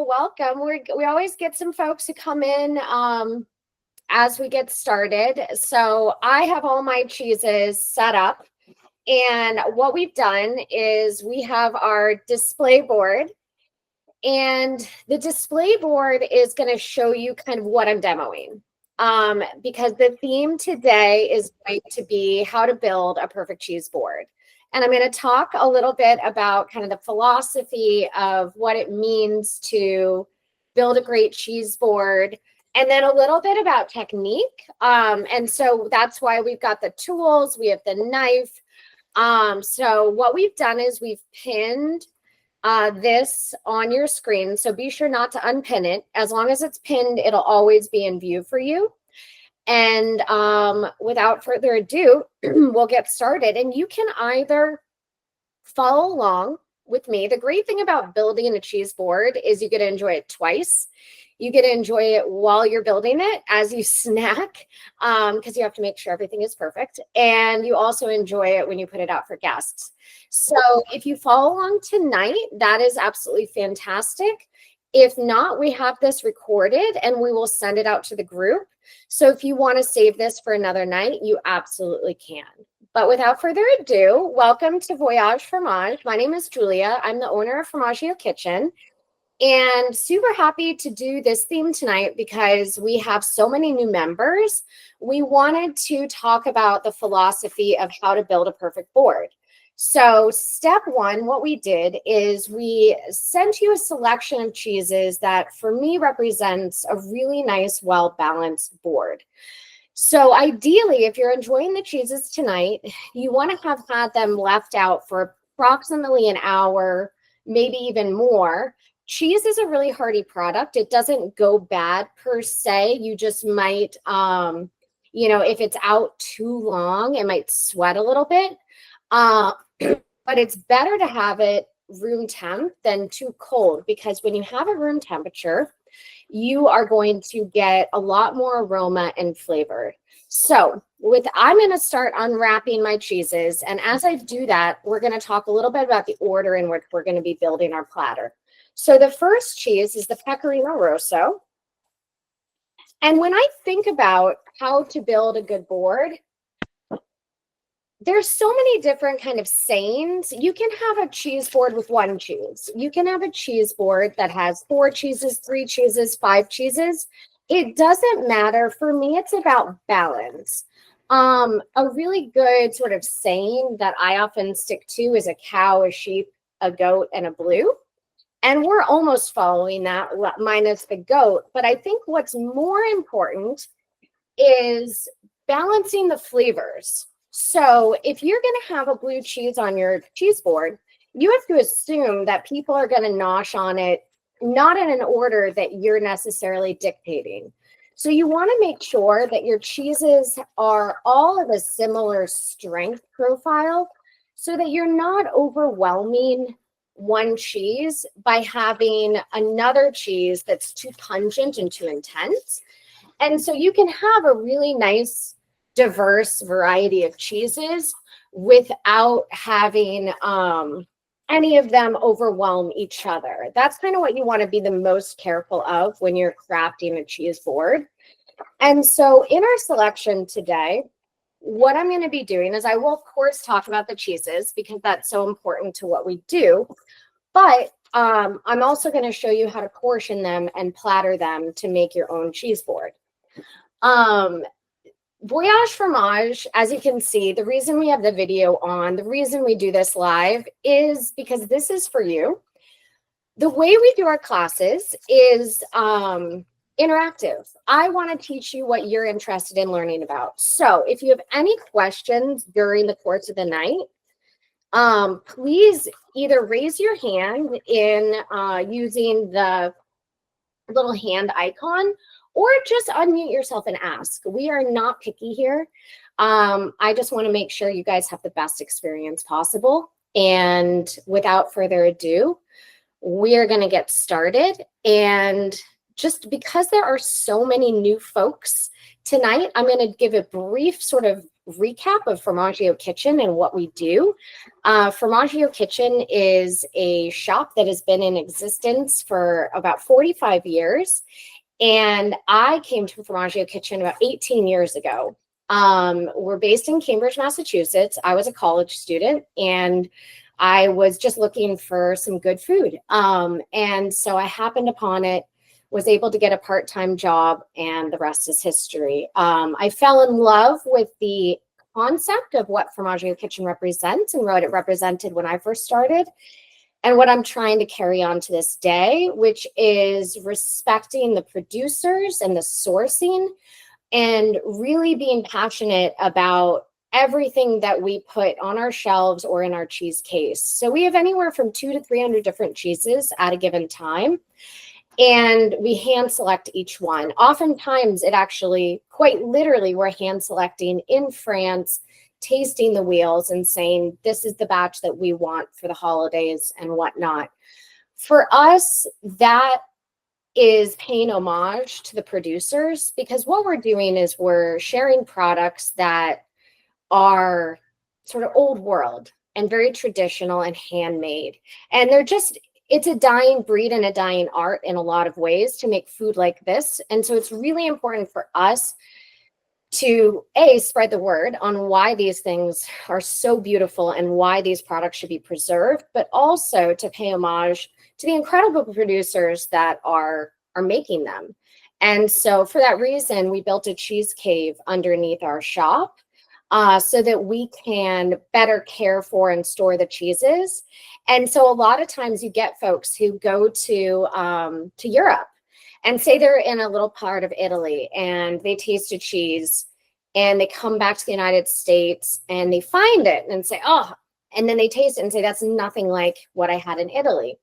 Well, welcome. We always get some folks who come in as we get started. So I have all my cheeses set up. And what we've done is we have our display board. And the display board is going to show you kind of what I'm demoing. Because the theme today is going to be how to build a perfect cheese board. And I'm going to talk a little bit about kind of the philosophy of what it means to build a great cheese board, and then a little bit about technique. And so that's why we've got the tools, we have the knife. So what we've done is we've pinned this on your screen. So be sure not to unpin it. As long as it's pinned, it'll always be in view for you. And without further ado, we'll get started. And you can either follow along with me. The great thing about building a cheese board is you get to enjoy it twice. You get to enjoy it while you're building it as you snack, because you have to make sure everything is perfect. And you also enjoy it when you put it out for guests. So if you follow along tonight, that is absolutely fantastic. If not, we have this recorded and we will send it out to the group. So if you want to save this for another night, you absolutely can. But without further ado, welcome to Voyage Fromage. My name is Julia. I'm the owner of Formaggio Kitchen. And super happy to do this theme tonight because we have so many new members. We wanted to talk about the philosophy of how to build a perfect board. So step one, what we did is we sent you a selection of cheeses that for me represents a really nice, well-balanced board. So ideally, if you're enjoying the cheeses tonight, you want to have had them left out for approximately an hour, maybe even more. Cheese is a really hardy product. It doesn't go bad per se. You just might, if it's out too long, it might sweat a little bit. But it's better to have it room temp than too cold, because when you have a room temperature, you are going to get a lot more aroma and flavor. So I'm going to start unwrapping my cheeses. And as I do that, we're going to talk a little bit about the order in which we're going to be building our platter. So the first cheese is the Pecorino Rosso. And when I think about how to build a good board, there's so many different kind of sayings. You can have a cheese board with one cheese. You can have a cheese board that has 4 cheeses, 3 cheeses, 5 cheeses. It doesn't matter. For me, it's about balance. A really good sort of saying that I often stick to is a cow, a sheep, a goat, and a blue. And we're almost following that minus the goat. But I think what's more important is balancing the flavors. So if you're going to have a blue cheese on your cheese board, you have to assume that people are going to nosh on it, not in an order that you're necessarily dictating. So you want to make sure that your cheeses are all of a similar strength profile so that you're not overwhelming one cheese by having another cheese that's too pungent and too intense. And so you can have a really nice diverse variety of cheeses without having any of them overwhelm each other. That's kind of what you want to be the most careful of when you're crafting a cheese board. And so in our selection today, what I'm going to be doing is I will, of course, talk about the cheeses because that's so important to what we do. But I'm also going to show you how to portion them and platter them to make your own cheese board. Voyage Fromage, as you can see, the reason we have the video on, the reason we do this live is because this is for you. The way we do our classes is interactive. I want to teach you what you're interested in learning about. So if you have any questions during the course of the night, please either raise your hand in using the little hand icon, or just unmute yourself and ask. We are not picky here. I just want to make sure you guys have the best experience possible. And without further ado, we are going to get started. And just because there are so many new folks tonight, I'm going to give a brief sort of recap of Formaggio Kitchen and what we do. Formaggio Kitchen is a shop that has been in existence for about 45 years. And I came to Formaggio Kitchen about 18 years ago. We're based in Cambridge, Massachusetts. I was a college student and I was just looking for some good food. And so I happened upon it, was able to get a part-time job, and the rest is history. I fell in love with the concept of what Formaggio Kitchen represents and what it represented when I first started, and what I'm trying to carry on to this day, which is respecting the producers and the sourcing and really being passionate about everything that we put on our shelves or in our cheese case. So we have anywhere from 200 to 300 different cheeses at a given time, and we hand select each one. Oftentimes it actually, quite literally, we're hand selecting in France, tasting the wheels and saying, this is the batch that we want for the holidays and whatnot. For us, that is paying homage to the producers, because what we're doing is we're sharing products that are sort of old world and very traditional and handmade. And they're just, it's a dying breed and a dying art in a lot of ways to make food like this. And so it's really important for us to spread the word on why these things are so beautiful and why these products should be preserved, but also to pay homage to the incredible producers that are making them. And so for that reason, we built a cheese cave underneath our shop, so that we can better care for and store the cheeses. And so a lot of times you get folks who go to Europe and say they're in a little part of Italy and they taste a cheese and they come back to the United States and they find it and say, oh, and then they taste it and say, that's nothing like what I had in Italy.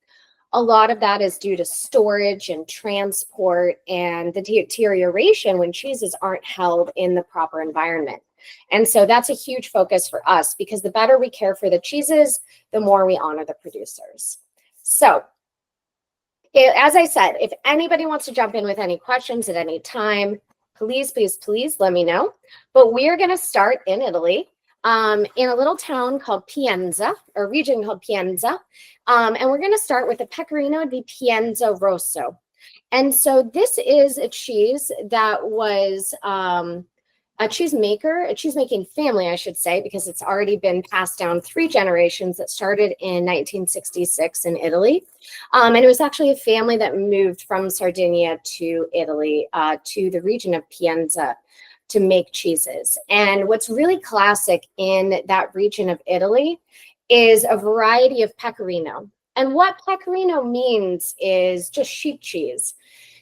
A lot of that is due to storage and transport and the deterioration when cheeses aren't held in the proper environment. And so that's a huge focus for us, because the better we care for the cheeses, the more we honor the producers. So as I said, if anybody wants to jump in with any questions at any time, please, please, please let me know. But we are going to start in Italy, in a little town called Pienza, or region called Pienza. And we're going to start with a Pecorino di Pienza Rosso. And so this is a cheese that was a cheesemaking family, I should say, because it's already been passed down 3 generations, that started in 1966 in Italy. And it was actually a family that moved from Sardinia to Italy, to the region of Pienza, to make cheeses. And what's really classic in that region of Italy is a variety of pecorino. And what pecorino means is just sheep cheese.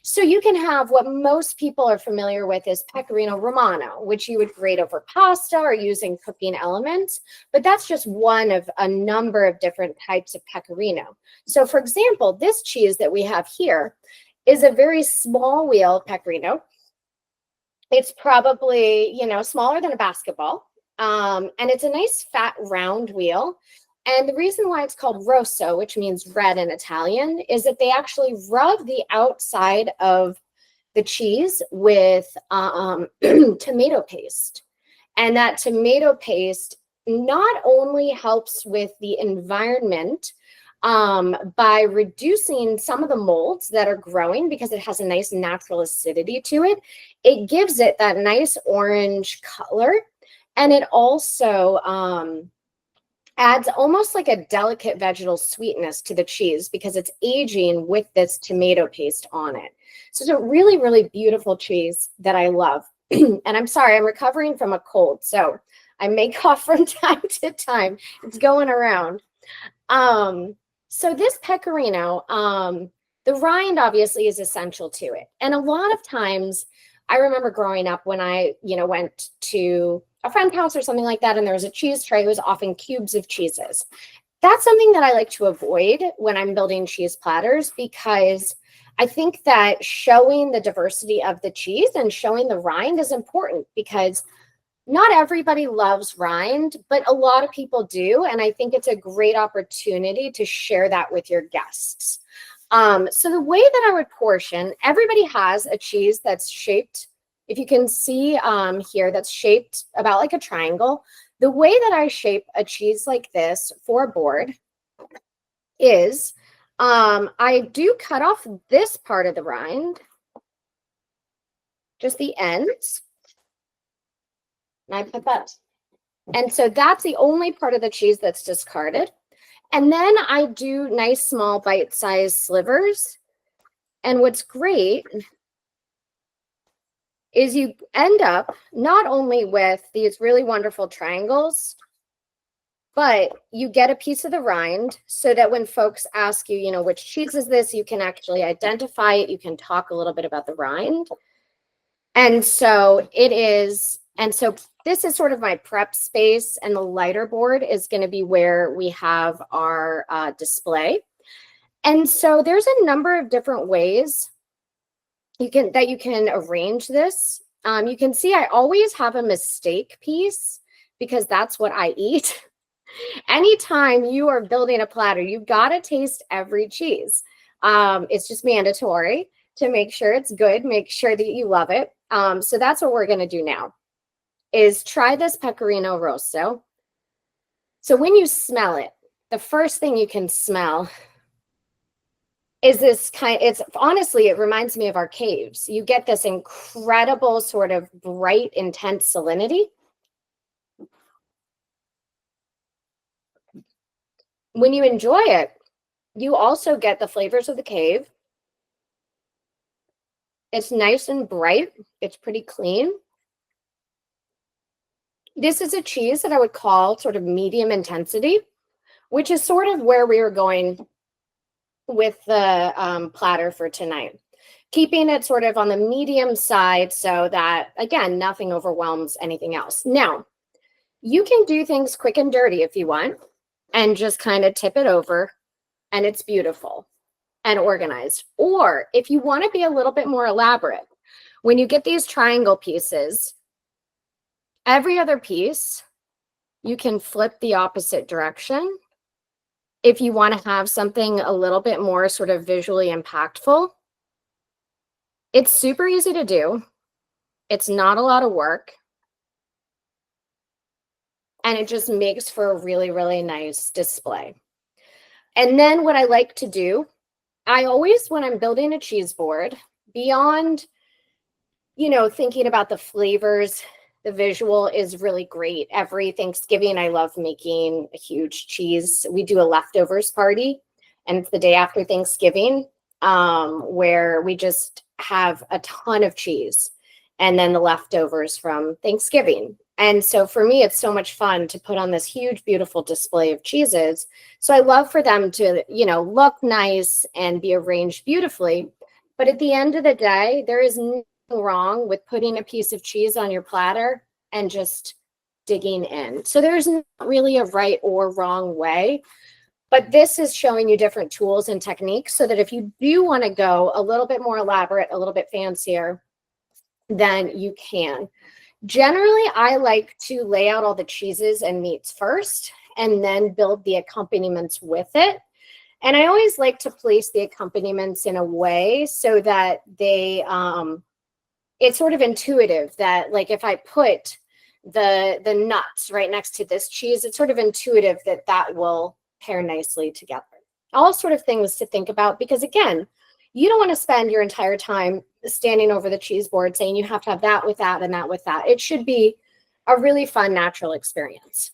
So you can have what most people are familiar with as pecorino romano, which you would grate over pasta or using cooking elements, but that's just one of a number of different types of pecorino. So for example, this cheese that we have here is a very small wheel pecorino. It's probably, smaller than a basketball, and it's a nice fat round wheel. And the reason why it's called rosso, which means red in Italian, is that they actually rub the outside of the cheese with tomato paste. And that tomato paste not only helps with the environment by reducing some of the molds that are growing, because it has a nice natural acidity to it, it gives it that nice orange color. And it also adds almost like a delicate vegetal sweetness to the cheese, because it's aging with this tomato paste on it. So it's a really, really beautiful cheese that I love. And I'm sorry, I'm recovering from a cold, so I may cough from time to time. It's going around. So this pecorino, the rind obviously is essential to it. And a lot of times, I remember growing up when I, went to a friend's house or something like that, and there was a cheese tray, it was often cubes of cheeses. That's something that I like to avoid when I'm building cheese platters, because I think that showing the diversity of the cheese and showing the rind is important, because not everybody loves rind, but a lot of people do. And I think it's a great opportunity to share that with your guests. So the way that I would portion, everybody has a cheese that's shaped if you can see here, that's shaped about like a triangle. The way that I shape a cheese like this for a board is I do cut off this part of the rind, just the ends, and I put that. And so that's the only part of the cheese that's discarded. And then I do nice small bite-sized slivers. And what's great is you end up not only with these really wonderful triangles, but you get a piece of the rind so that when folks ask you, you know, which cheese is this, you can actually identify it. You can talk a little bit about the rind. And so it is, and so this is sort of my prep space, and the lighter board is going to be where we have our display. And so there's a number of different ways you can arrange this. You can see I always have a mistake piece because that's what I eat. Anytime you are building a platter, you've got to taste every cheese. It's just mandatory to make sure it's good, make sure that you love it. So that's what we're going to do now, is try this Pecorino Rosso. So when you smell it, the first thing you can smell is this it's honestly, it reminds me of our caves. You get this incredible sort of bright, intense salinity. When you enjoy it, you also get the flavors of the cave. It's nice and bright. It's pretty clean. This is a cheese that I would call sort of medium intensity, which is sort of where we are going with the platter for tonight. Keeping it sort of on the medium side so that, again, nothing overwhelms anything else. Now, you can do things quick and dirty if you want and just kind of tip it over, and it's beautiful and organized. Or if you want to be a little bit more elaborate, when you get these triangle pieces, every other piece, you can flip the opposite direction. If you want to have something a little bit more sort of visually impactful, it's super easy to do. It's not a lot of work. And it just makes for a really, really nice display. And then what I like to do, I always, when I'm building a cheese board, beyond, you know, thinking about the flavors, the visual is really great. Every Thanksgiving, I love making a huge cheese. We do a leftovers party, and it's the day after Thanksgiving, where we just have a ton of cheese and then the leftovers from Thanksgiving. And so for me, it's so much fun to put on this huge, beautiful display of cheeses. So I love for them to, you know, look nice and be arranged beautifully. But at the end of the day, there is nothing wrong with putting a piece of cheese on your platter and just digging in. So there's not really a right or wrong way, but this is showing you different tools and techniques so that if you do want to go a little bit more elaborate, a little bit fancier, then you can. Generally, I like to lay out all the cheeses and meats first and then build the accompaniments with it. And I always like to place the accompaniments in a way so that they, it's sort of intuitive that, like, if I put the nuts right next to this cheese, it's sort of intuitive that that will pair nicely together. All sort of things to think about, because again, you don't want to spend your entire time standing over the cheese board saying you have to have that with that and that with that. It should be a really fun, natural experience.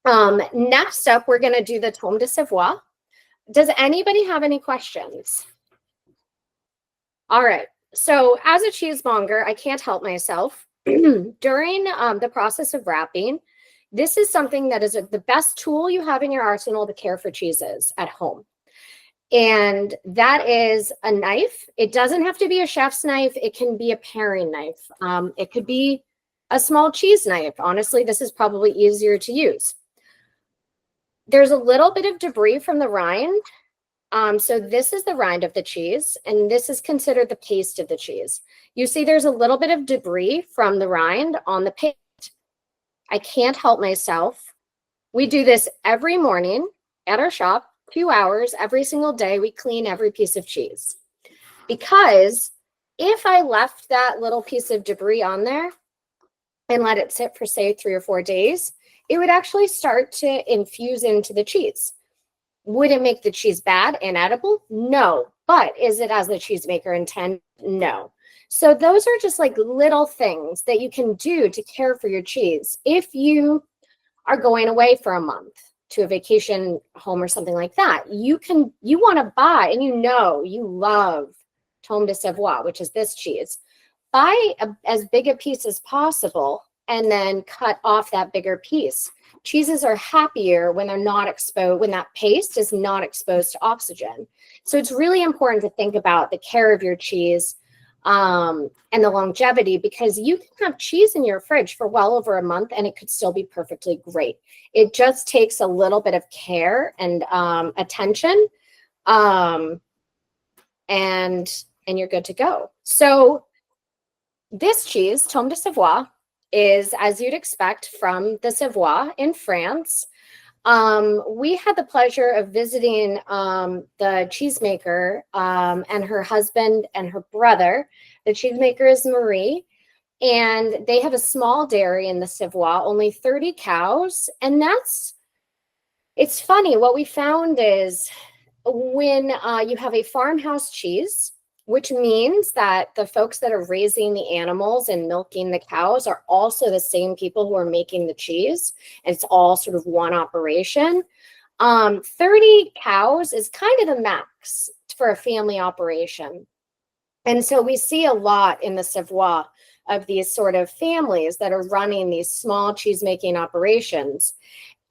Next up, we're going to do the tome de Savoie. Does anybody have any questions? All right. So as a cheesemonger, I can't help myself. During the process of wrapping, this is something that is the best tool you have in your arsenal to care for cheeses at home. And that is a knife. It doesn't have to be a chef's knife. It can be a paring knife. It could be a small cheese knife. Honestly, this is probably easier to use. There's a little bit of debris from the rind. So this is the rind of the cheese, and this is considered the paste of the cheese. You see there's a little bit of debris from the rind on the paste. I can't help myself. We do this every morning at our shop, 2 hours every single day. We clean every piece of cheese because If I left that little piece of debris on there and let it sit for, say, 3 or 4 days, it would actually start to infuse into the cheese. Would it make the cheese bad and edible? No. But is it as the cheesemaker intended? No. So those are just like little things that you can do to care for your cheese. If you are going away for a month to a vacation home or something like that, you want to buy, and you love Tome de Savoie, which is this cheese. Buy as big a piece as possible and then cut off that bigger piece. Cheeses are happier when they're not exposed, when that paste is not exposed to oxygen. So it's really important to think about the care of your cheese and the longevity, because you can have cheese in your fridge for well over a month and it could still be perfectly great. It just takes a little bit of care and attention, and you're good to go. So this cheese, Tome de Savoie, is, as you'd expect, from the Savoie in France. We had the pleasure of visiting the cheesemaker and her husband and her brother. The cheesemaker is Marie, and they have a small dairy in the Savoie, only 30 cows. And it's funny. What we found is when you have a farmhouse cheese, which means that the folks that are raising the animals and milking the cows are also the same people who are making the cheese. And it's all sort of one operation. 30 cows is kind of the max for a family operation. And so we see a lot in the Savoie of these sort of families that are running these small cheese making operations.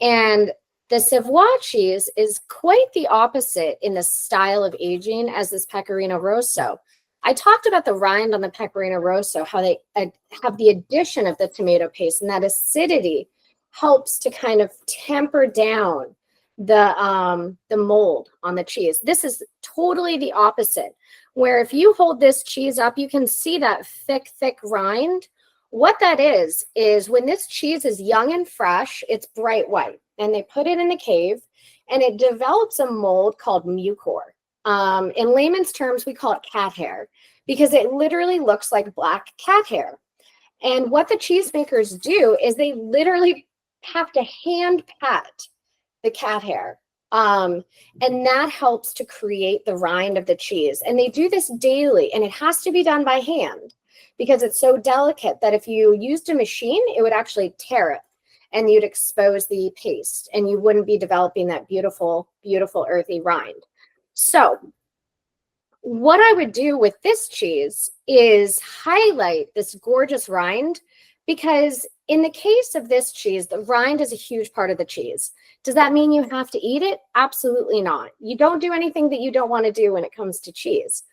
And the Savoie cheese is quite the opposite in the style of aging as this Pecorino Rosso. I talked about the rind on the Pecorino Rosso, how they have the addition of the tomato paste, and that acidity helps to kind of temper down the mold on the cheese. This is totally the opposite, where if you hold this cheese up, you can see that thick rind. What that is when this cheese is young and fresh, it's bright white. And they put it in the cave, and it develops a mold called mucor. In layman's terms, we call it cat hair, because it literally looks like black cat hair. And what the cheesemakers do is they literally have to hand pat the cat hair. And that helps to create the rind of the cheese. And they do this daily, and it has to be done by hand because it's so delicate that if you used a machine, it would actually tear it. And you'd expose the paste, and you wouldn't be developing that beautiful, beautiful earthy rind. So what I would do with this cheese is highlight this gorgeous rind, because in the case of this cheese, the rind is a huge part of the cheese. Does that mean you have to eat it? Absolutely not. You don't do anything that you don't want to do when it comes to cheese.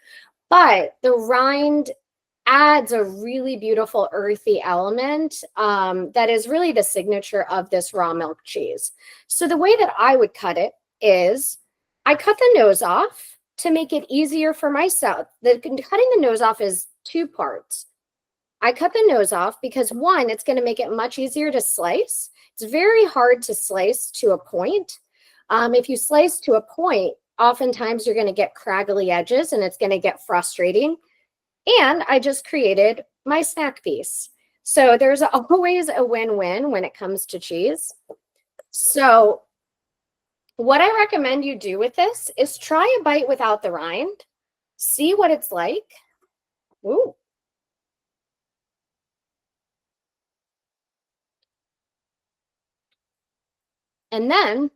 But the rind adds a really beautiful earthy element that is really the signature of this raw milk cheese. So the way that I would cut it is I cut the nose off to make it easier for myself. Cutting the nose off is 2 parts. I cut the nose off because, one, it's going to make it much easier to slice. It's very hard to slice to a point. If you slice to a point, oftentimes you're going to get craggly edges and it's going to get frustrating. And I just created my snack piece. So there's always a win-win when it comes to cheese. So what I recommend you do with this is try a bite without the rind. See what it's like. Ooh. And then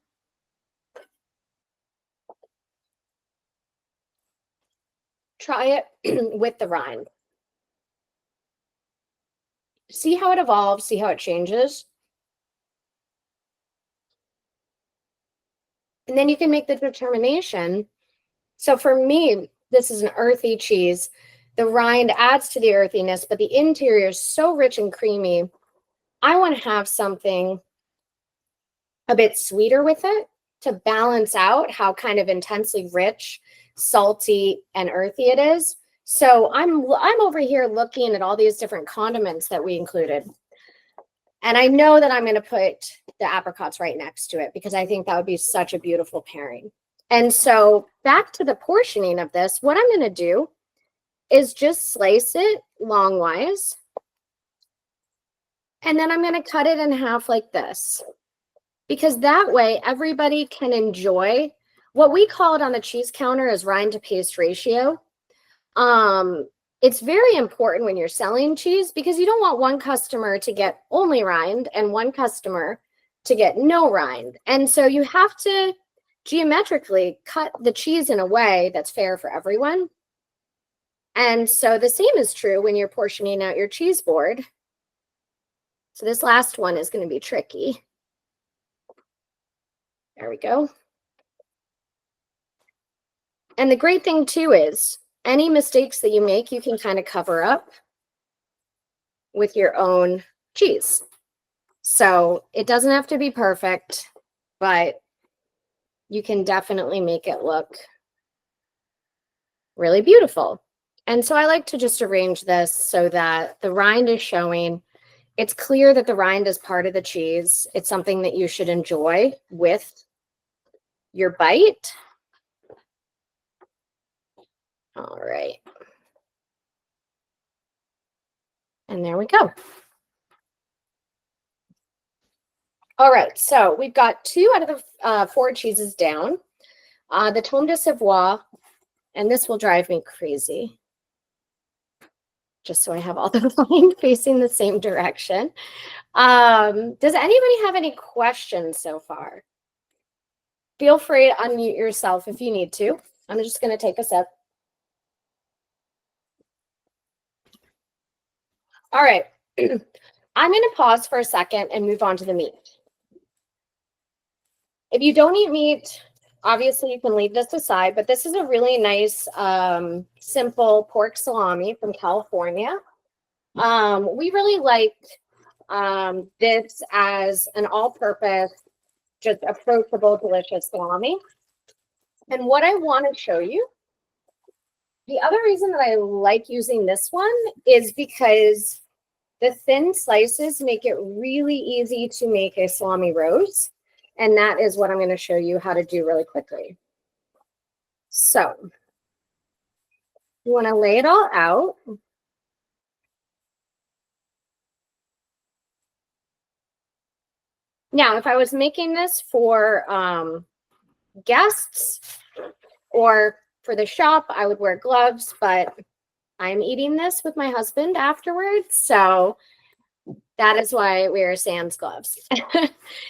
try it with the rind. See how it evolves, see how it changes. And then you can make the determination. So for me, this is an earthy cheese. The rind adds to the earthiness, but the interior is so rich and creamy. I want to have something a bit sweeter with it to balance out how kind of intensely rich, salty, and earthy it is. So I'm over here looking at all these different condiments that we included. And I know that I'm going to put the apricots right next to it because I think that would be such a beautiful pairing. And so back to the portioning of this, what I'm going to do is just slice it longwise. And then I'm going to cut it in half like this, because that way everybody can enjoy what we call it on a cheese counter is rind to paste ratio. It's very important when you're selling cheese because you don't want one customer to get only rind and one customer to get no rind. And so you have to geometrically cut the cheese in a way that's fair for everyone. And so the same is true when you're portioning out your cheese board. So this last one is going to be tricky. There we go. And the great thing too is any mistakes that you make, you can kind of cover up with your own cheese. So it doesn't have to be perfect, but you can definitely make it look really beautiful. And so I like to just arrange this so that the rind is showing. It's clear that the rind is part of the cheese. It's something that you should enjoy with your bite. All right. And there we go. All right, so we've got 2 out of the 4 cheeses down. The Tome de Savoie, and this will drive me crazy, just so I have all the line facing the same direction. Does anybody have any questions so far? Feel free to unmute yourself if you need to. I'm just going to take a sip. All right. I'm going to pause for a second and move on to the meat. If you don't eat meat, obviously you can leave this aside, but this is a really nice, simple pork salami from California. We really like this as an all-purpose, just approachable, delicious salami. And what I want to show you, the other reason that I like using this one is because the thin slices make it really easy to make a salami rose. And that is what I'm going to show you how to do really quickly. So you want to lay it all out. Now, if I was making this for guests or for the shop, I would wear gloves, but I'm eating this with my husband afterwards. So that is why we wear sans gloves.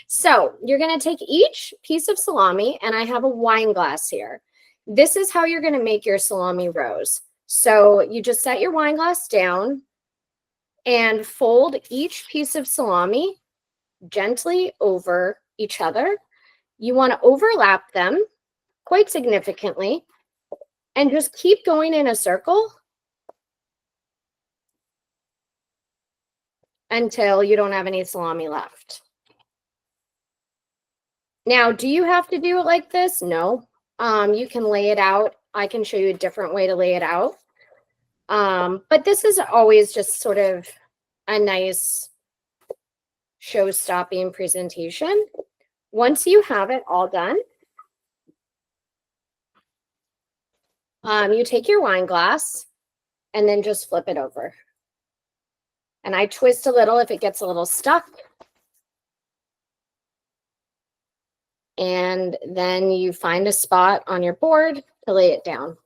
So you're going to take each piece of salami, and I have a wine glass here. This is how you're going to make your salami rose. So you just set your wine glass down and fold each piece of salami gently over each other. You want to overlap them quite significantly and just keep going in a circle until you don't have any salami left. Now, do you have to do it like this? No. You can lay it out. I can show you a different way to lay it out. But this is always just sort of a nice show-stopping presentation. Once you have it all done, you take your wine glass and then just flip it over. And I twist a little if it gets a little stuck. And then you find a spot on your board to lay it down.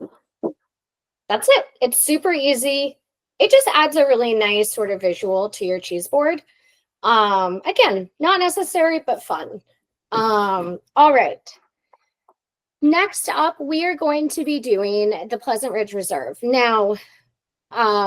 That's it. It's super easy. It just adds a really nice sort of visual to your cheese board. Again, not necessary, but fun. All right. Next up, we are going to be doing the Pleasant Ridge Reserve. Now,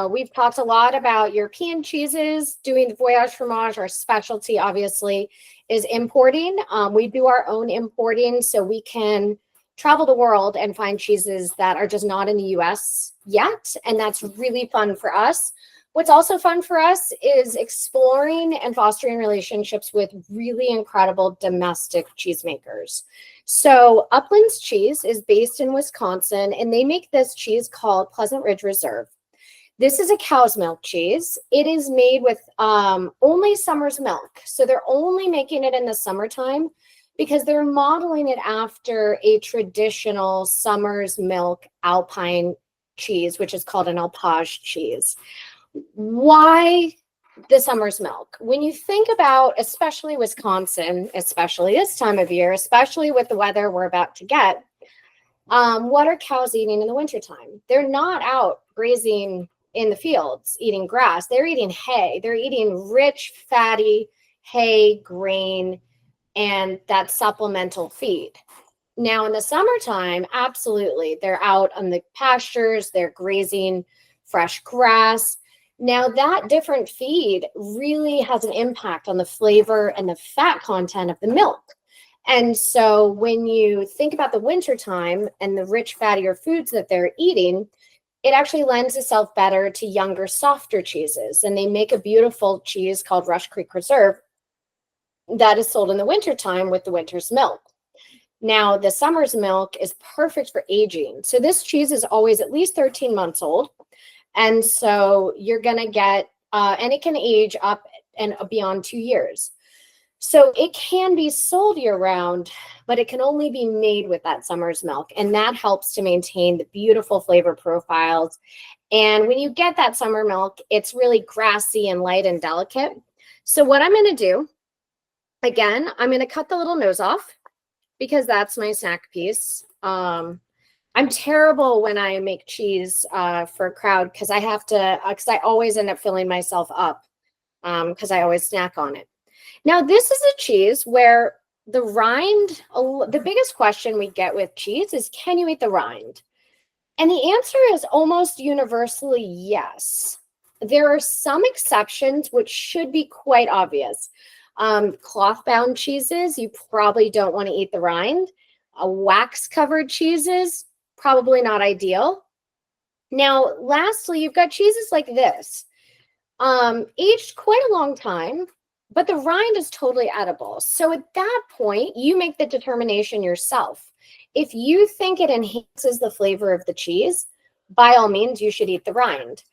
we've talked a lot about European cheeses. Doing the Voyage Fromage, our specialty, obviously, is importing. We do our own importing, so we can travel the world and find cheeses that are just not in the US yet, and that's really fun for us. What's also fun for us is exploring and fostering relationships with really incredible domestic cheesemakers. So Upland's Cheese is based in Wisconsin, and they make this cheese called Pleasant Ridge Reserve. This is a cow's milk cheese. It is made with only summer's milk. So they're only making it in the summertime because they're modeling it after a traditional summer's milk Alpine cheese, which is called an Alpage cheese. Why the summer's milk? When you think about, especially Wisconsin, especially this time of year, especially with the weather we're about to get, what are cows eating in the wintertime? They're not out grazing in the fields eating grass. They're eating hay. They're eating rich, fatty hay, grain, and that supplemental feed. Now, in the summertime, absolutely, they're out on the pastures, they're grazing fresh grass. Now, that different feed really has an impact on the flavor and the fat content of the milk. And so when you think about the wintertime and the rich, fattier foods that they're eating, it actually lends itself better to younger, softer cheeses. And they make a beautiful cheese called Rush Creek Reserve that is sold in the wintertime with the winter's milk. Now, the summer's milk is perfect for aging. So this cheese is always at least 13 months old. And so you're going to get, and it can age up and beyond 2 years. So it can be sold year round, but it can only be made with that summer's milk. And that helps to maintain the beautiful flavor profiles. And when you get that summer milk, it's really grassy and light and delicate. So what I'm going to do, again, I'm going to cut the little nose off because that's my snack piece. I'm terrible when I make cheese for a crowd because I have to, because I always end up filling myself up because I always snack on it. Now, this is a cheese where the rind, the biggest question we get with cheese is, can you eat the rind? And the answer is almost universally yes. There are some exceptions, which should be quite obvious. Cloth-bound cheeses, you probably don't want to eat the rind. Wax-covered cheeses, probably not ideal. Now, lastly, you've got cheeses like this, aged quite a long time, but the rind is totally edible. So at that point, you make the determination yourself. If you think it enhances the flavor of the cheese, by all means, you should eat the rind.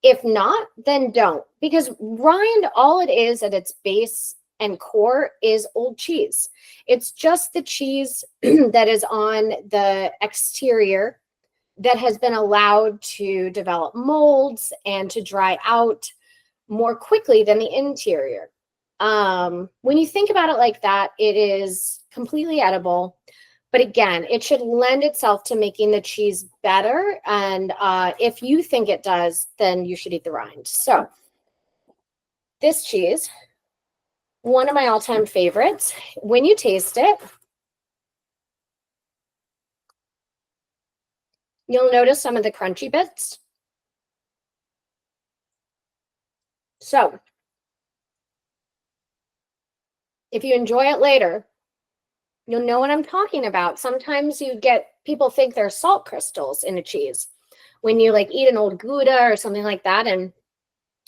If not, then don't, because rind, all it is at its base and core is old cheese. It's just the cheese that is on the exterior that has been allowed to develop molds and to dry out more quickly than the interior. When you think about it like that, it is completely edible. But again, it should lend itself to making the cheese better. And if you think it does, then you should eat the rind. So this cheese, one of my all-time favorites. When you taste it, you'll notice some of the crunchy bits. So if you enjoy it later, you'll know what I'm talking about. Sometimes you get, people think there's salt crystals in a cheese. When you like eat an old Gouda or something like that and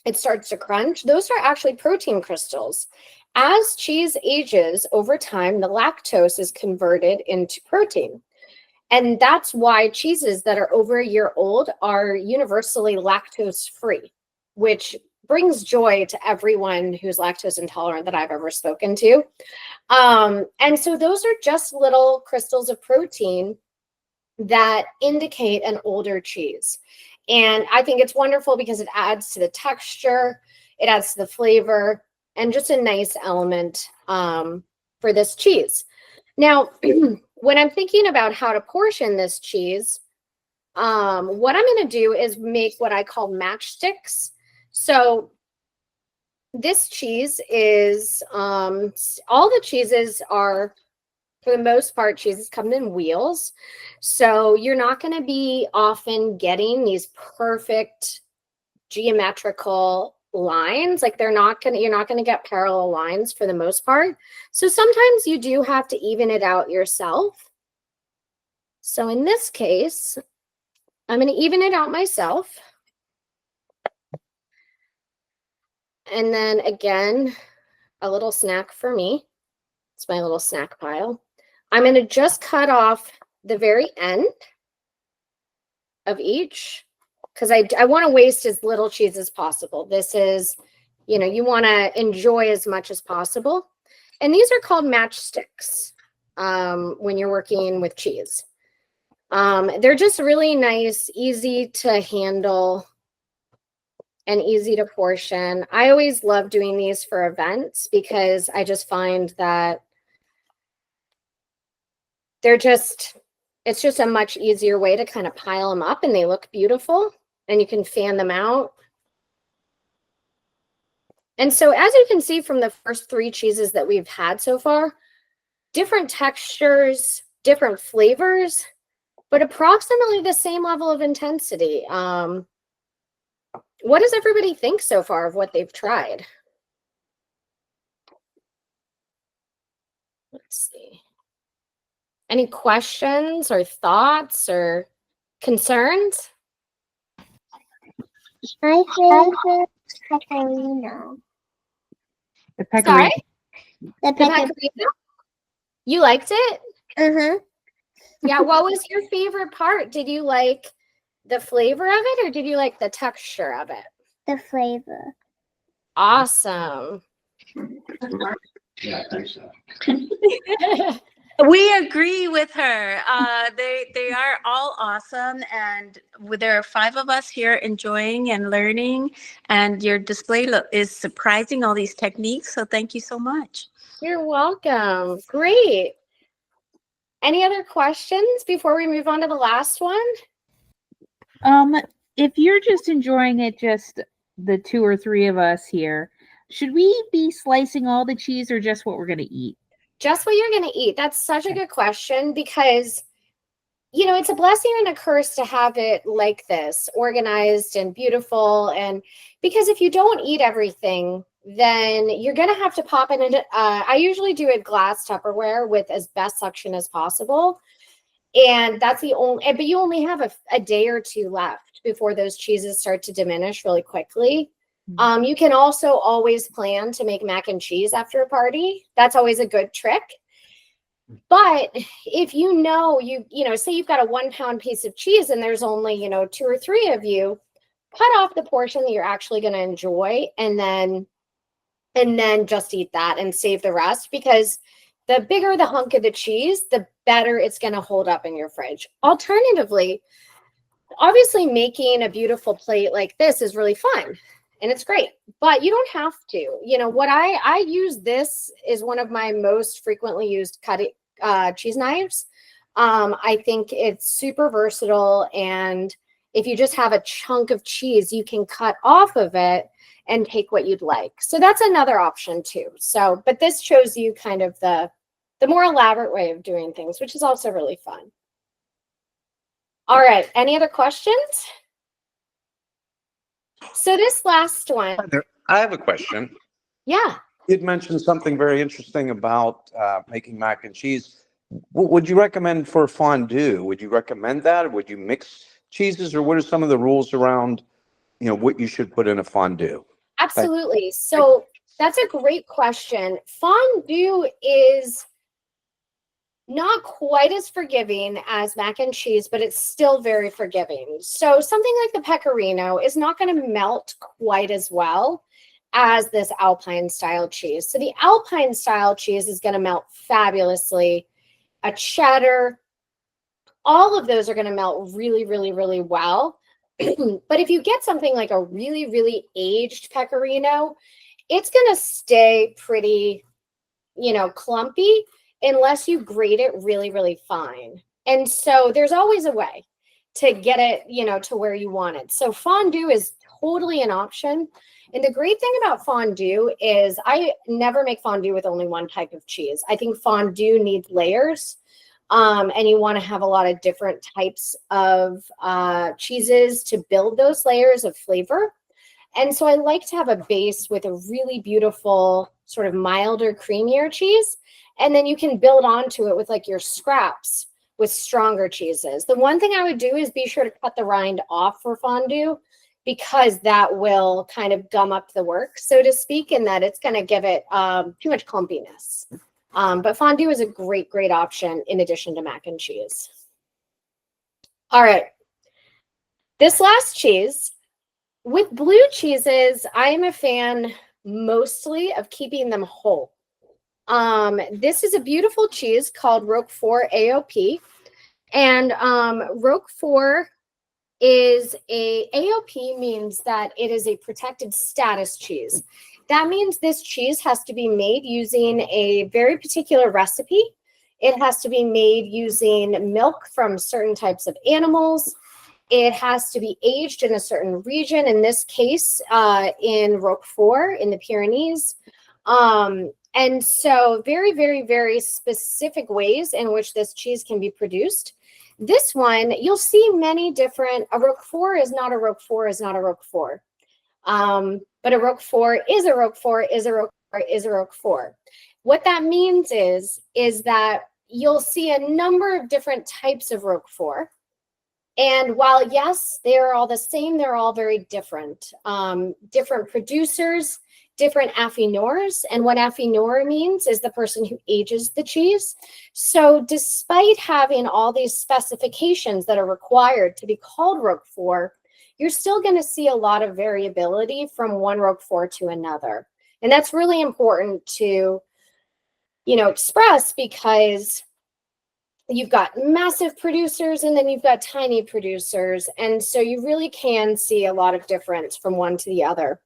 it starts to crunch, those are actually protein crystals. As cheese ages over time, the lactose is converted into protein. And that's why cheeses that are over a year old are universally lactose free, which brings joy to everyone who's lactose intolerant that I've ever spoken to. And so those are just little crystals of protein that indicate an older cheese. And I think it's wonderful because it adds to the texture, it adds to the flavor, and just a nice element for this cheese. Now, when I'm thinking about how to portion this cheese, what I'm going to do is make what I call matchsticks. So this cheese is, all the cheeses are, for the most part, cheeses come in wheels. So you're not going to be often getting these perfect geometrical lines. Like you're not going to get parallel lines for the most part. So sometimes you do have to even it out yourself. So in this case, I'm going to even it out myself. And then again, a little snack for me. It's my little snack pile. I'm going to just cut off the very end of each because I want to waste as little cheese as possible. This is, you want to enjoy as much as possible. And these are called matchsticks when you're working with cheese. They're just really nice, easy to handle, and easy to portion. I always love doing these for events because I just find that it's just a much easier way to kind of pile them up, and they look beautiful and you can fan them out. And so as you can see from the first 3 cheeses that we've had so far, different textures, different flavors, but approximately the same level of intensity. What does everybody think so far of what they've tried? Let's see. Any questions or thoughts or concerns? I think pecorino. The pecorino. Sorry? The pecorino. You liked it? Uh-huh. Yeah, what was your favorite part? Did you like the flavor of it or did you like the texture of it? The flavor. Awesome. Yeah, I think so. We agree with her. They are all awesome, and there are 5 of us here enjoying and learning. And your display is surprising, all these techniques. So thank you so much. You're welcome. Great. Any other questions before we move on to the last one? If you're just enjoying it, just the 2 or 3 of us here, should we be slicing all the cheese or just what we're going to eat? Just what you're going to eat. That's such a good question because, you know, it's a blessing and a curse to have it like this, organized and beautiful. And because if you don't eat everything, then you're going to have to pop it into, I usually do a glass Tupperware with as best suction as possible. And that's the only, but you only have a day or 2 left before those cheeses start to diminish really quickly. You can also always plan to make mac and cheese after a party. That's always a good trick. But if you know, say you've got a 1 pound piece of cheese and there's only, 2 or 3 of you, cut off the portion that you're actually going to enjoy and then just eat that and save the rest, because the bigger the hunk of the cheese, the better it's going to hold up in your fridge. Alternatively, obviously making a beautiful plate like this is really fun. And it's great, but you don't have to. What I use, this is one of my most frequently used cheese knives. I think it's super versatile. And if you just have a chunk of cheese, you can cut off of it and take what you'd like. So that's another option too. So, but this shows you kind of the more elaborate way of doing things, which is also really fun. All right. Any other questions? So this last one. I have a question. Yeah. You'd mentioned something very interesting about making mac and cheese. Would you recommend for fondue? Would you recommend that? Or would you mix cheeses, or what are some of the rules around, what you should put in a fondue? Absolutely. So that's a great question. Fondue is not quite as forgiving as mac and cheese, but it's still very forgiving. So something like the pecorino is not going to melt quite as well as this Alpine style cheese. So the Alpine style cheese is going to melt fabulously. A cheddar, all of those are going to melt really, really, really well. But if you get something like a really, really aged pecorino, it's going to stay pretty, clumpy unless you grate it really, really fine. And so there's always a way to get it, to where you want it. So fondue is totally an option. And the great thing about fondue is I never make fondue with only one type of cheese. I think fondue needs layers. And you want to have a lot of different types of cheeses to build those layers of flavor. And so I like to have a base with a really beautiful, sort of milder, creamier cheese. And then you can build onto it with like your scraps with stronger cheeses. The one thing I would do is be sure to cut the rind off for fondue, because that will kind of gum up the work, so to speak, and that it's going to give it too much clumpiness. But fondue is a great, great option in addition to mac and cheese. All right. This last cheese, with blue cheeses, I am a fan mostly of keeping them whole. This is a beautiful cheese called Roquefort AOP. And Roquefort is a AOP means that it is a protected status cheese. That means this cheese has to be made using a very particular recipe. It has to be made using milk from certain types of animals. It has to be aged in a certain region, in this case, in Roquefort, in the Pyrenees. And so very, very, very specific ways in which this cheese can be produced. This one, you'll see many different, a Roquefort is not a Roquefort, is not a Roquefort. But a Roquefort is a Roquefort, is a Roquefort, is a Roquefort. What that means is that you'll see a number of different types of Roquefort. And while, yes, they're all the same, they're all very different. Different producers, different affineurs. And what affineur means is the person who ages the cheese. So despite having all these specifications that are required to be called Roquefort, you're still going to see a lot of variability from one Roquefort to another. And that's really important to, express, because you've got massive producers and then you've got tiny producers. And so you really can see a lot of difference from one to the other.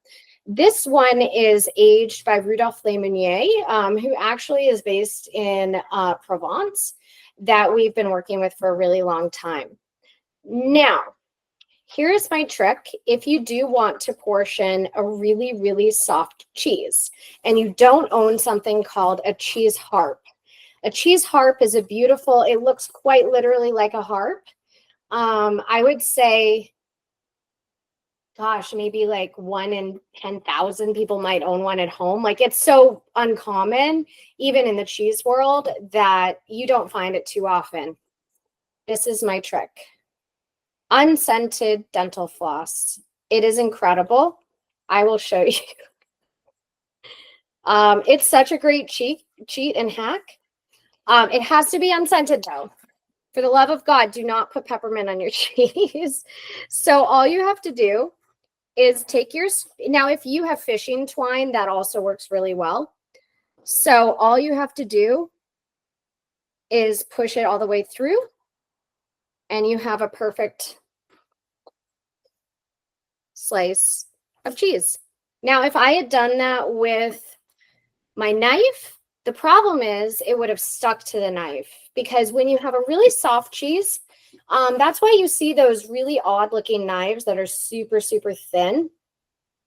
This one is aged by Rudolph Lemonnier, who actually is based in Provence, that we've been working with for a really long time. Now, here's my trick. If you do want to portion a really, really soft cheese and you don't own something called a cheese harp. A cheese harp is a beautiful, it looks quite literally like a harp. I would say, gosh, maybe like 1 in 10,000 people might own one at home. Like, it's so uncommon, even in the cheese world, that you don't find it too often. This is my trick. Unscented dental floss. It is incredible. I will show you. It's such a great cheat and hack. It has to be unscented though. For the love of God, do not put peppermint on your cheese. So all you have to do is take your, now if you have fishing twine, that also works really well. So all you have to do is push it all the way through and you have a perfect slice of cheese. Now, if I had done that with my knife, the problem is it would have stuck to the knife, because when you have a really soft cheese, that's why you see those really odd looking knives that are super, super thin.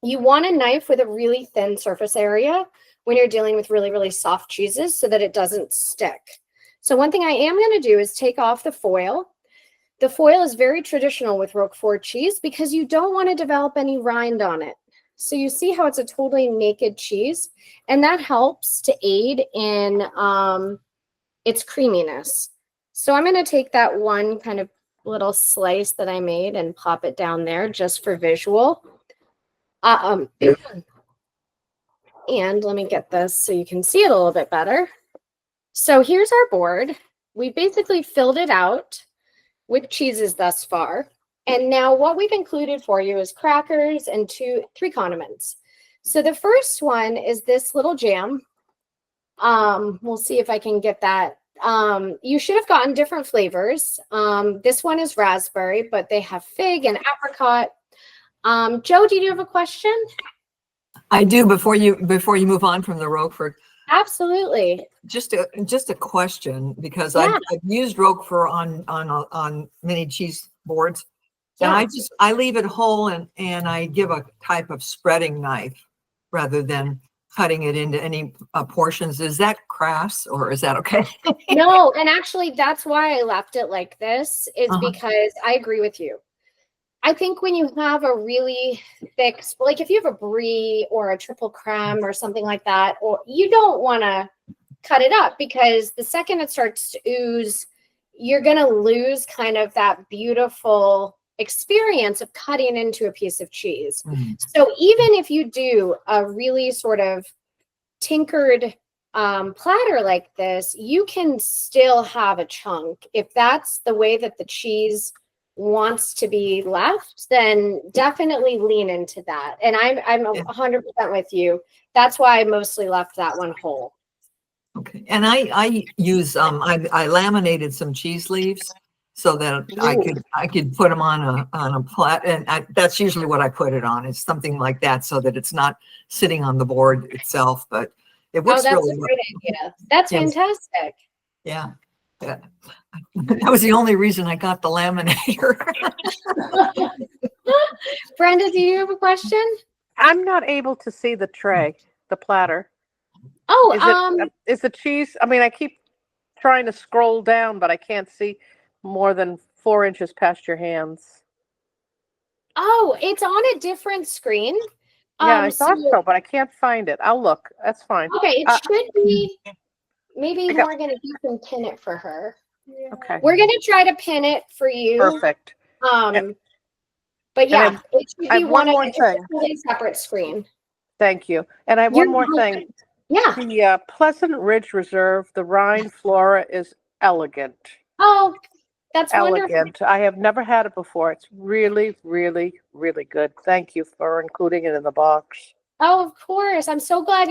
You want a knife with a really thin surface area when you're dealing with really, really soft cheeses so that it doesn't stick. So one thing I am going to do is take off the foil. The foil is very traditional with Roquefort cheese because you don't want to develop any rind on it. So you see how it's a totally naked cheese, and that helps to aid in its creaminess. So I'm going to take that one kind of little slice that I made and pop it down there just for visual. And let me get this so you can see it a little bit better. So here's our board. We basically filled it out with cheeses thus far. And now what we've included for you is crackers and 3 condiments. So the first one is this little jam. We'll see if I can get that. You should have gotten different flavors. This one is raspberry, but they have fig and apricot. Joe, do you have a question? I do. Before you move on from the Roquefort, Absolutely. just a question, because Yeah. I've used Roquefort on many cheese boards, and Yeah. I leave it whole and I give a type of spreading knife rather than cutting it into any portions. Is that crass or is that okay? No, and actually that's why I left it like this, is because I agree with you. I think when you have a really thick, like if you have a brie or a triple creme or something like that, or you don't want to cut it up, because the second it starts to ooze, you're going to lose kind of that beautiful experience of cutting into a piece of cheese. So even if you do a really sort of tinkered platter like this, you can still have a chunk. If that's the way that the cheese wants to be left, then definitely lean into that. And I'm 100% with you. That's why I mostly left that one whole. Okay. And I use I laminated some cheese leaves so that I could put them on a plat, and that's usually what I put it on. It's something like that, so that it's not sitting on the board itself, but it Oh, works that's really a well. great idea. That's Yes. fantastic. Yeah. Yeah. That was the only reason I got the laminator. Brenda, do you have a question? I'm not able to see the tray, the platter. Oh, Is the cheese? I mean, I keep trying to scroll down, but I can't see more than 4 inches past your hands. oh, it's on a different screen. Yeah, I thought So- so, but I can't find it. I'll look. That's fine. Okay, it should be, maybe I got- Morgan, if you can pin it for her. Okay, We're gonna try to pin it for you. perfect. But yeah, have- it should I be have one one more of thing. a separate screen. Thank you. And I have You're one more welcome. thing. Yeah. The Pleasant Ridge Reserve, the Rhine flora is elegant. Oh, that's wonderful. Elegant. I have never had it before. It's really, really, really good. Thank you for including it in the box. Oh, of course. I'm so glad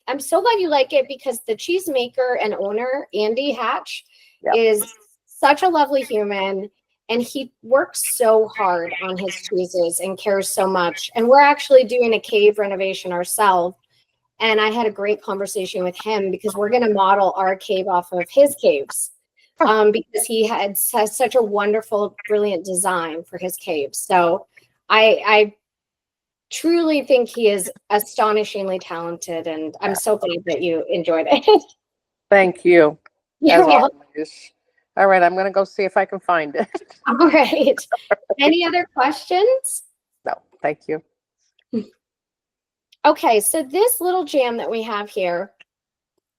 I'm so glad you like it, because the cheesemaker and owner, Andy Hatch, Yep. is such a lovely human, and he works so hard on his cheeses and cares so much. And we're actually doing a cave renovation ourselves. And I had a great conversation with him, because we're going to model our cave off of his caves. Because he has such a wonderful, brilliant design for his caves. So I truly think he is astonishingly talented, and I'm so glad that you enjoyed it. Thank you. You're As welcome. always. All right, I'm going to go see if I can find it. All right. Any other questions? No, thank you. Okay, so this little jam that we have here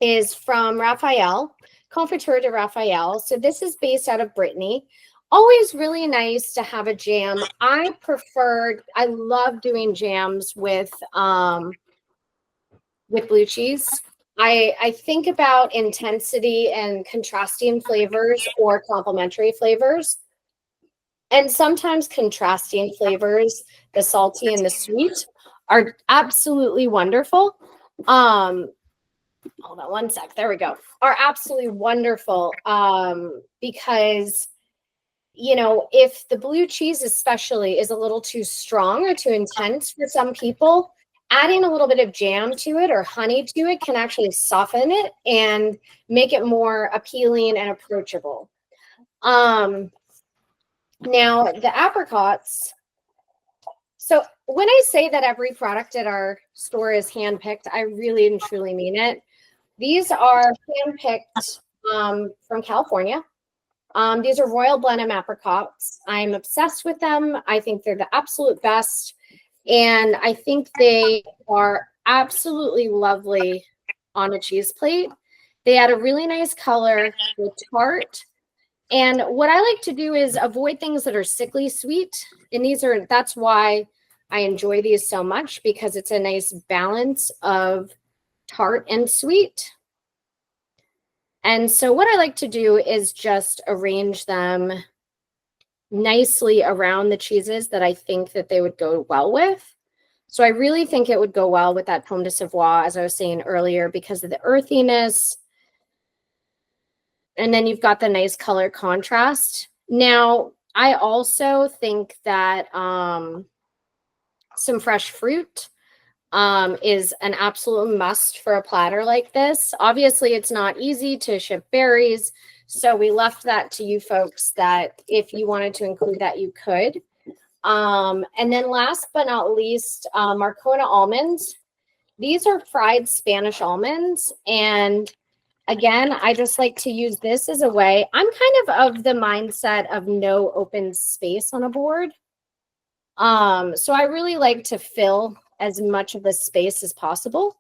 is from Raphael, Confiture de Raphael. So this is based out of Brittany. Always really nice to have a jam. I love doing jams with blue cheese. I think about intensity and contrasting flavors or complementary flavors. And sometimes contrasting flavors, the salty and the sweet, are absolutely wonderful. Hold on one sec. There we go. Are absolutely wonderful because, if the blue cheese especially is a little too strong or too intense for some people, adding a little bit of jam to it or honey to it can actually soften it and make it more appealing and approachable. Now, the apricots. So when I say that every product at our store is handpicked, I really and truly mean it. These are handpicked from California. These are Royal Blenheim apricots. I'm obsessed with them. I think they're the absolute best. And I think they are absolutely lovely on a cheese plate. They add a really nice color, they're tart. And what I like to do is avoid things that are sickly sweet. And that's why I enjoy these so much, because it's a nice balance of tart and sweet. And so what I like to do is just arrange them nicely around the cheeses that I think that they would go well with. So I really think it would go well with that Pomme de Savoie, as I was saying earlier, because of the earthiness. And then you've got the nice color contrast. Now, I also think that some fresh fruit is an absolute must for a platter like this. Obviously, it's not easy to ship berries, so we left that to you folks, that if you wanted to include that, you could. And then last but not least, Marcona almonds. These are fried Spanish almonds, and again, I just like to use this as a way. I'm kind of the mindset of no open space on a board. So I really like to fill as much of the space as possible.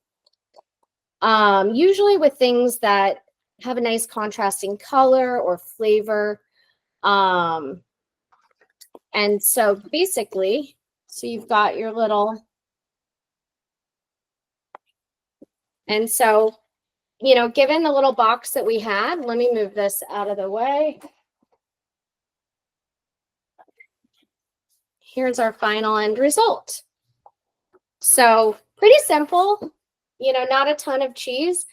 Usually with things that have a nice contrasting color or flavor. And so basically, so you've got your little, and so, given the little box that we had, let me move this out of the way. Here's our final end result. So pretty simple, not a ton of cheese,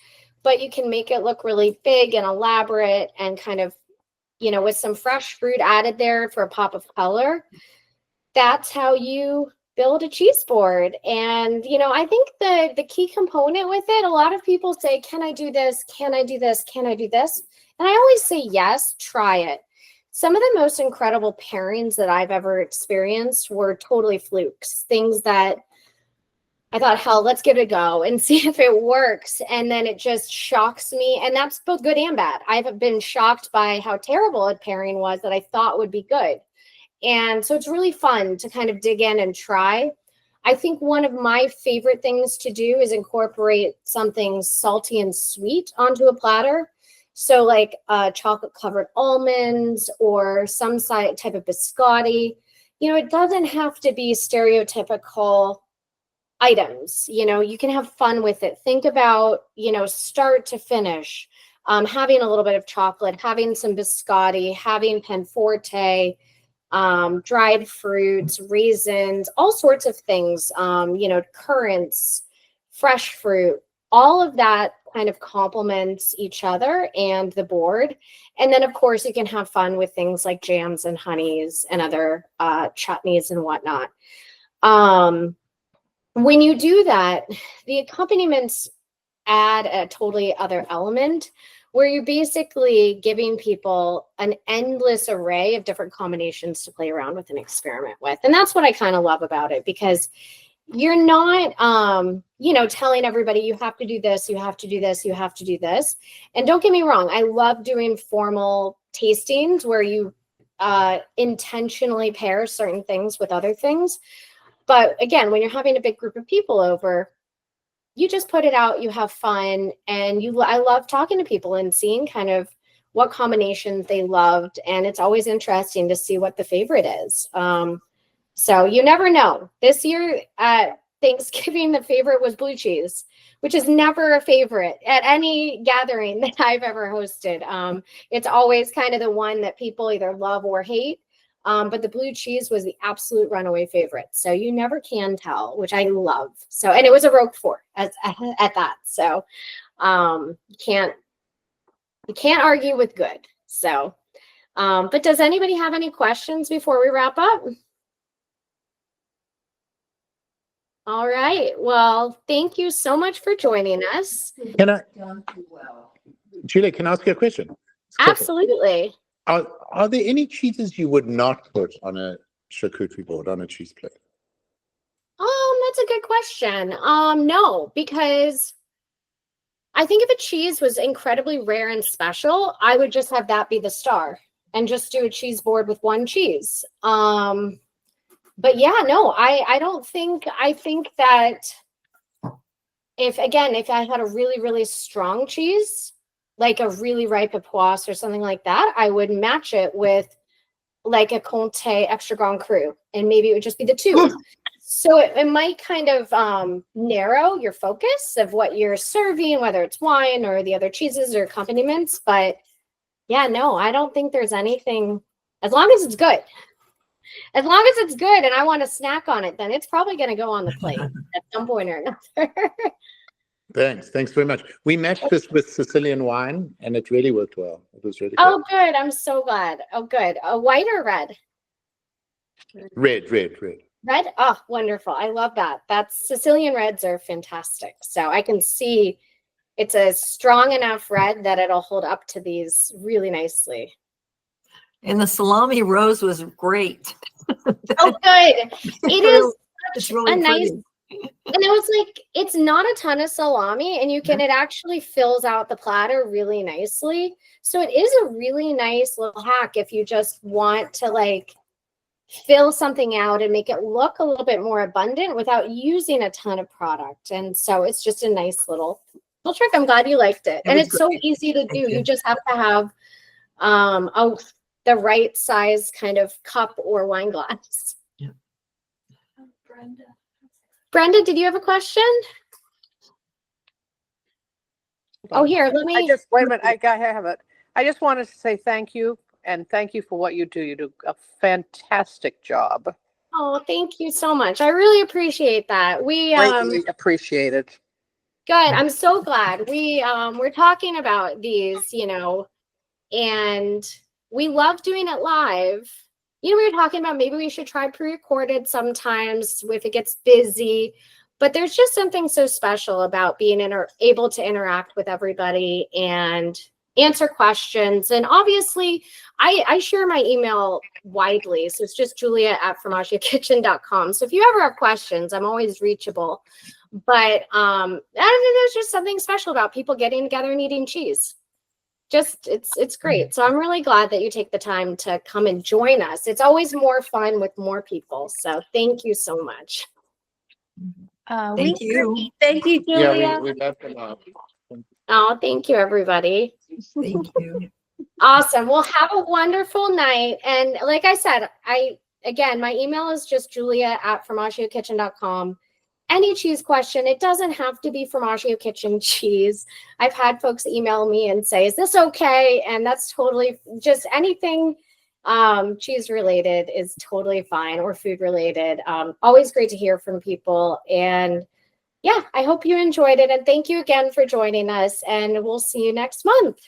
but you can make it look really big and elaborate and kind of, with some fresh fruit added there for a pop of color. That's how you build a cheese board. And, I think the key component with it, a lot of people say, can I do this? Can I do this? Can I do this? And I always say, yes, try it. Some of the most incredible pairings that I've ever experienced were totally flukes, things that I thought, hell, let's give it a go and see if it works. And then it just shocks me. And that's both good and bad. I've been shocked by how terrible a pairing was that I thought would be good. And so it's really fun to kind of dig in and try. I think one of my favorite things to do is incorporate something salty and sweet onto a platter. So like chocolate covered almonds or some type of biscotti. It doesn't have to be stereotypical items. You can have fun with it. Think about, start to finish, having a little bit of chocolate, having some biscotti, having panforte, dried fruits, raisins, all sorts of things, currants, fresh fruit, all of that kind of complements each other and the board. And then, of course, you can have fun with things like jams and honeys and other chutneys and whatnot. When you do that, the accompaniments add a totally other element where you're basically giving people an endless array of different combinations to play around with and experiment with. And that's what I kind of love about it, because you're not, telling everybody you have to do this, you have to do this, you have to do this. And don't get me wrong, I love doing formal tastings where you intentionally pair certain things with other things. But again, when you're having a big group of people over, you just put it out, you have fun, and I love talking to people and seeing kind of what combinations they loved. And it's always interesting to see what the favorite is. So you never know. This year at Thanksgiving, the favorite was blue cheese, which is never a favorite at any gathering that I've ever hosted. It's always kind of the one that people either love or hate. But the blue cheese was the absolute runaway favorite. So you never can tell, which I love. So, and it was a Roquefort at that. So you can't argue with good. So, but does anybody have any questions before we wrap up? All right. Well, thank you so much for joining us. Julia, can I ask you a question? Absolutely. Are there any cheeses you would not put on a charcuterie board, on a cheese plate? That's a good question. No, because I think if a cheese was incredibly rare and special, I would just have that be the star and just do a cheese board with one cheese. But yeah, no, I don't think, I think that if I had a really, really strong cheese, like a really ripe Epoisse or something like that, I would match it with like a Comte Extra Grand Cru, and maybe it would just be the two. So it might kind of narrow your focus of what you're serving, whether it's wine or the other cheeses or accompaniments. But yeah, no, I don't think there's anything, as long as it's good. As long as it's good and I want to snack on it, then it's probably going to go on the plate at some point or another. Thanks very much. We matched this with Sicilian wine, and it really worked well. It was really good. Good. I'm so glad. Oh, good. White or red? Red. Red? Oh, wonderful. I love that. Sicilian reds are fantastic. So I can see it's a strong enough red that it'll hold up to these really nicely. And the salami rose was great. Oh, good. It is it's really a nice. pretty. And it was like, it's not a ton of salami, and it actually fills out the platter really nicely. So it is a really nice little hack if you just want to like fill something out and make it look a little bit more abundant without using a ton of product. And so it's just a nice little trick. I'm glad you liked it. And it's so easy to do. You just have to have the right size kind of cup or wine glass. Yeah. Brenda, did you have a question? Oh, here, let me. Wait a minute. I have it. I just wanted to say thank you, and thank you for what you do. You do a fantastic job. Oh, thank you so much. I really appreciate that. We greatly appreciate it. Good. I'm so glad. We're talking about these, and we love doing it live. You know, we were talking about maybe we should try pre-recorded sometimes if it gets busy, but there's just something so special about being able to interact with everybody and answer questions. And obviously I share my email widely. So it's just julia@formaggiokitchen.com. So if you ever have questions, I'm always reachable. But I think there's just something special about people getting together and eating cheese. Just it's great. So I'm really glad that you take the time to come and join us. It's always more fun with more people. So thank you so much. Thank you. Thank you, Julia. Yeah, we love them all. Oh, thank you, everybody. Thank you. Awesome. Well, have a wonderful night. And like I said, again, my email is just julia@formaggiokitchen.com. Any cheese question, it doesn't have to be Formaggio Kitchen cheese. I've had folks email me and say, is this okay? And that's totally just anything cheese related is totally fine, or food related. Always great to hear from people. And yeah, I hope you enjoyed it. And thank you again for joining us. And we'll see you next month.